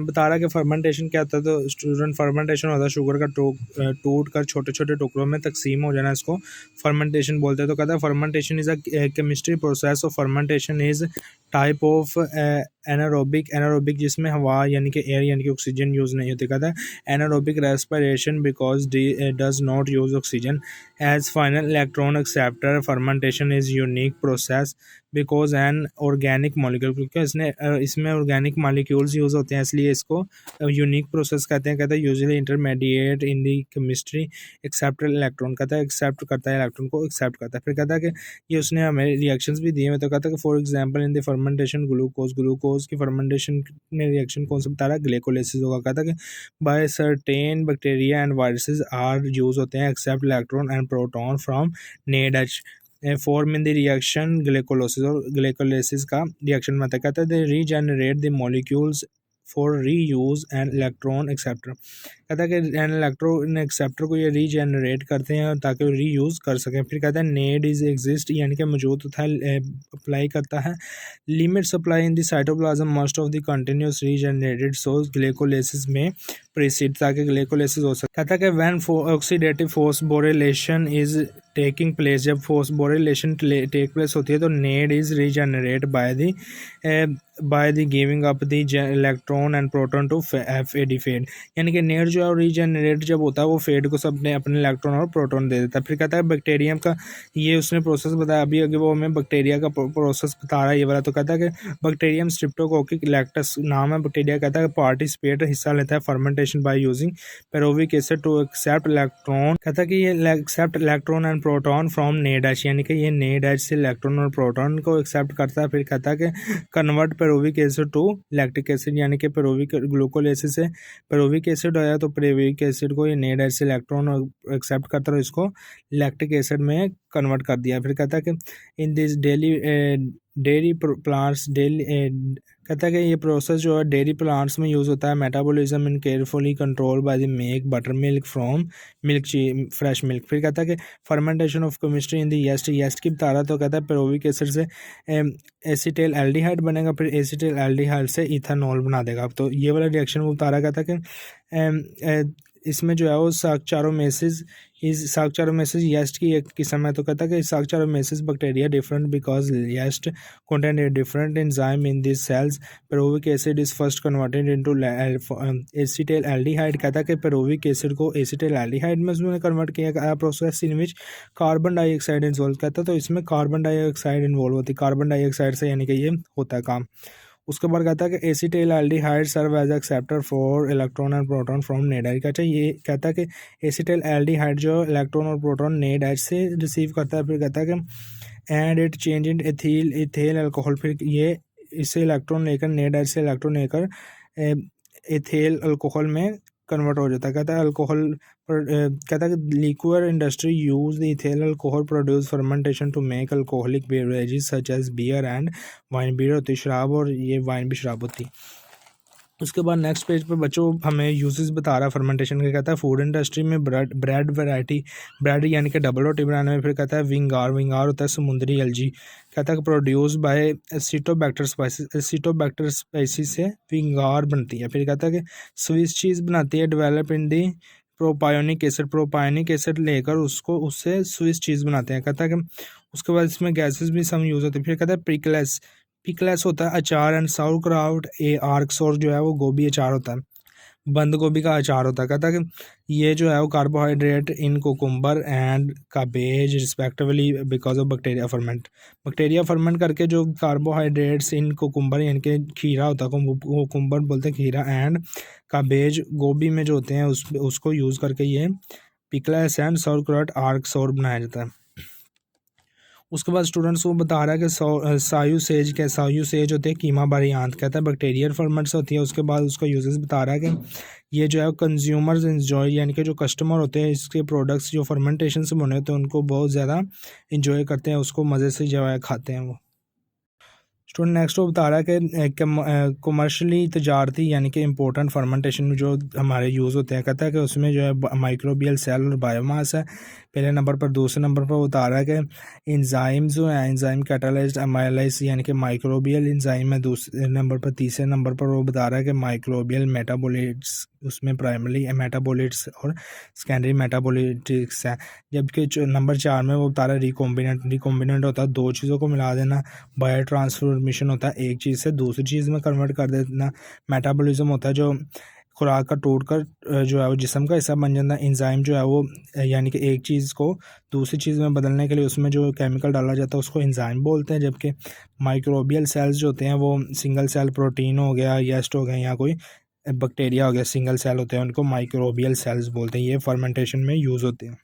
बता रहा है कि फर्मेंटेशन क्या होता है। तो स्टूडेंट फर्मेंटेशन होता है शुगर का टूट कर छोटे छोटे टुकड़ों में तकसीम हो जाना, इसको फर्मेंटेशन बोलते हैं। तो कहता है fermentation is a chemistry process of fermentation is type of anaerobic जिसमें हवा यानी कि एयर यानी कि ऑक्सीजन यूज़ नहीं होती। कहता है anaerobic respiration because does not use oxygen as final electron acceptor. Fermentation is unique process because an organic molecule, क्योंकि इसमें ऑर्गेनिक मॉलिक्यूल्स यूज़ होते हैं इसलिए इसको यूनिक प्रोसेस कहते हैं। कहते हैं usually intermediate in the chemistry accept electron, कहता है एक्सेप्ट करता है इलेक्ट्रॉन को, एक्सेप्ट करता है। फिर कहता है कि ये उसने हमें रिएक्शंस भी दिए हैं। तो कहता है कि for example in the fermentation glucose की फर्मेंटेशन में रिएक्शन कौन सा बता रहा है, ग्लाइकोलाइसिस होगा। कहता है कि by certain bacteria and viruses are use होते हैं accept electron and proton from NADH form in the reaction glycolysis, और ग्लाइकोलाइसिस का रिएक्शन में कहता है they regenerate the molecules for reuse and electron acceptor. कहता है कि एन इलेक्ट्रॉन एक्सेप्टर को ये रीजनरेट करते हैं ताकि री यूज़ कर सकें। फिर कहता है नेड इज एग्जिस्ट यानी कि मौजूद होता है, अप्लाई करता है। Limit supply in the cytoplasm must of the continuous regenerated source glycolysis में प्रीसीड ताकि ग्लाइकोलाइसिस हो सके। कहता है कि when oxidative phosphorylation is taking place, जब फोस्फोरिलेशन टेक प्लेस होती है तो NAD is regenerate by the giving up the electron and proton to FAD FAD, यानी कि नेड जो है रीजनरेट जब होता है वो फेड को सब अपने इलेक्ट्रॉन और प्रोटॉन दे देता है। फिर कहता है बैक्टीरियम का ये उसने प्रोसेस बताया, अभी आगे वो हमें बैक्टीरिया का प्रोसेस बता रहा है ये वाला। तो कहता है कि बैक्टीरियम स्ट्रिप्टोकोकस लैक्टस नाम है बैक्टीरिया, कहता है पार्टिसिपेट हिस्सा लेता है fermentation by using pyruvic acid to accept electron. कहता है कि ये accept electron and proton from NADH, यानी कि ये NADH से इलेक्ट्रॉन और प्रोटॉन को एक्सेप्ट करता है। फिर कहता है कि convert pyruvic acid to lactic acid, यानी कि पेरोविक ग्लूकोलाइसिस से पेरोविक एसिड आया तो पेरोविक एसिड को ये NADH से इलेक्ट्रॉन एक्सेप्ट करता है, इसको लैक्टिक एसिड में कन्वर्ट कर दिया। फिर कहता है कि इन दिस डेयरी प्लांट्स कहता है कि ये प्रोसेस जो है डेयरी प्लांट्स में यूज़ होता है। Metabolism in carefully control by the make butter milk from fresh milk. फिर कहता है कि fermentation of chemistry in the yeast की बता रहा। तो कहता है पेरोविक एसिड से एसिटाइल एल्डिहाइड बनेगा, फिर एसिटाइल एल्डिहाइड से इथेनॉल बना देगा। तो ये वाला रिएक्शन वो बता रहा। कहता है कि इसमें जो है वो साक्चारोमेसिस येस्ट की एक किस्म है। तो कहता है कि Saccharomyces bacteria different because yeast contain a different enzyme in these cells. Perovic acid is first converted into acetyl aldehyde। कहता है कि पेरोविक एसिड को एसिटाइल एल्डिहाइड में उसमें कन्वर्ट किया गया process in which carbon dioxide involve. कहता है तो इसमें कार्बन डाइऑक्साइड इन्वॉल्व होती है, कार्बन डाइऑक्साइड से यानी कि ये होता है काम। उसके बाद कहता है कि acetyl aldehyde serve as acceptor for electron and proton from NADH। अच्छा ये कहता है कि एसिटाइल एल्डिहाइड जो इलेक्ट्रॉन और प्रोटॉन NADH से रिसीव करता है। फिर कहता है कि and it change in ethyl alcohol, फिर ये इससे इलेक्ट्रॉन लेकर NADH से इलेक्ट्रॉन लेकर इथेल अल्कोहल में कन्वर्ट हो जाता है। कहता है अल्कोहल कहता है कि liquid industry use the ethyl alcohol produce fermentation to make alcoholic beverages such as beer and wine. Beer होती है शराब और ये वाइन भी शराब होती है। उसके बाद नेक्स्ट पेज पे बच्चों हमें यूजेस बता रहा है फर्मेंटेशन का। कहता है फूड इंडस्ट्री में ब्रेड वैरायटी, ब्रेड यानी कि डबल रोटी बनाने में। फिर कहता है विंगार होता है समुद्री एल्जी। कहता है कि प्रोड्यूस बाय एसिटोबैक्टर स्पाइसिस से विंगार बनती है। फिर कहता है कि स्विस चीज़ बनाती है डेवलप इन दी प्रोपायोनिक एसिड लेकर उससे स्विस चीज़ बनाते हैं। कहता है कि उसके बाद इसमें गैसेस भी सम यूज़ होते हैं। फिर कहता है पिकलेस होता है अचार एंड साउरक्राउट आर्क्स, और जो है वो गोभी अचार होता है, बंद गोभी का अचार होता है। कहता है कि ये जो है वो carbohydrate in cucumber and cabbage respectively because of bacteria ferment करके जो कार्बोहाइड्रेट्स इन कोकुम्बर यानी कि खीरा होता है, कोकुम्बर बोलते हैं खीरा, एंड काबेज गोभी में जो होते हैं उसको यूज़ करके ये पिकलेस एंड साउरक्राउट आर्क्स और बनाया जाता है। उसके बाद स्टूडेंट्स को बता रहा है कि सायूसेज होते हैं कीमा बारियांत। कहता है बैक्टीरियल फर्मेंट्स होती है। उसके बाद उसका यूजेस बता रहा है कि ये जो है कंज्यूमर्स इन्जॉय, यानी कि जो कस्टमर होते हैं इसके प्रोडक्ट्स जो फर्मेंटेशन से बने होते हैं उनको बहुत ज़्यादा इंजॉय करते हैं, उसको मज़े से जो है खाते हैं वो। स्टूडेंट नेक्स्ट वो बता रहा है कि कमर्शली तजारती यानी कि इम्पोर्टेंट फर्मेंटेशन जो हमारे यूज़ होते हैं। कहता है कि उसमें जो है माइक्रोबियल सेल और बायोमास है। पहले नंबर पर। दूसरे नंबर पर बता रहा है कि इंजाइम जो है, इंजाइम कैटालाइज्ड अमाइलाइज यानी कि माइक्रोबियल इंजाइम है दूसरे नंबर पर। तीसरे नंबर पर वो बता रहा है कि माइक्रोबियल मेटाबोलिट्स, उसमें प्राइमरी मेटाबोलिट्स और सेकेंडरी मेटाबोलिट्स है। जबकि नंबर 4 में वो बता रहा है रिकॉम्बिनेंट। रिकॉम्बिनेंट होता है दो चीज़ों को मिला देना, बायो ट्रांसफॉर्मेशन होता है एक चीज़ से दूसरी चीज़ में कन्वर्ट कर देना, मेटाबॉलिज्म होता है जो खुराक का टूट कर जो है वो जिस्म का हिस्सा बन जाता है। इंजाइम जो है वो यानी कि एक चीज़ को दूसरी चीज़ में बदलने के लिए उसमें जो केमिकल डाला जाता है उसको इंजाइम बोलते हैं। जबकि माइक्रोबियल सेल्स जो होते हैं वो सिंगल सेल प्रोटीन हो गया, येस्ट हो गया या कोई बैक्टीरिया हो गया, सिंगल सेल होते हैं, उनको माइक्रोबियल सेल्स बोलते हैं। ये फर्मेंटेशन में यूज़ होते हैं।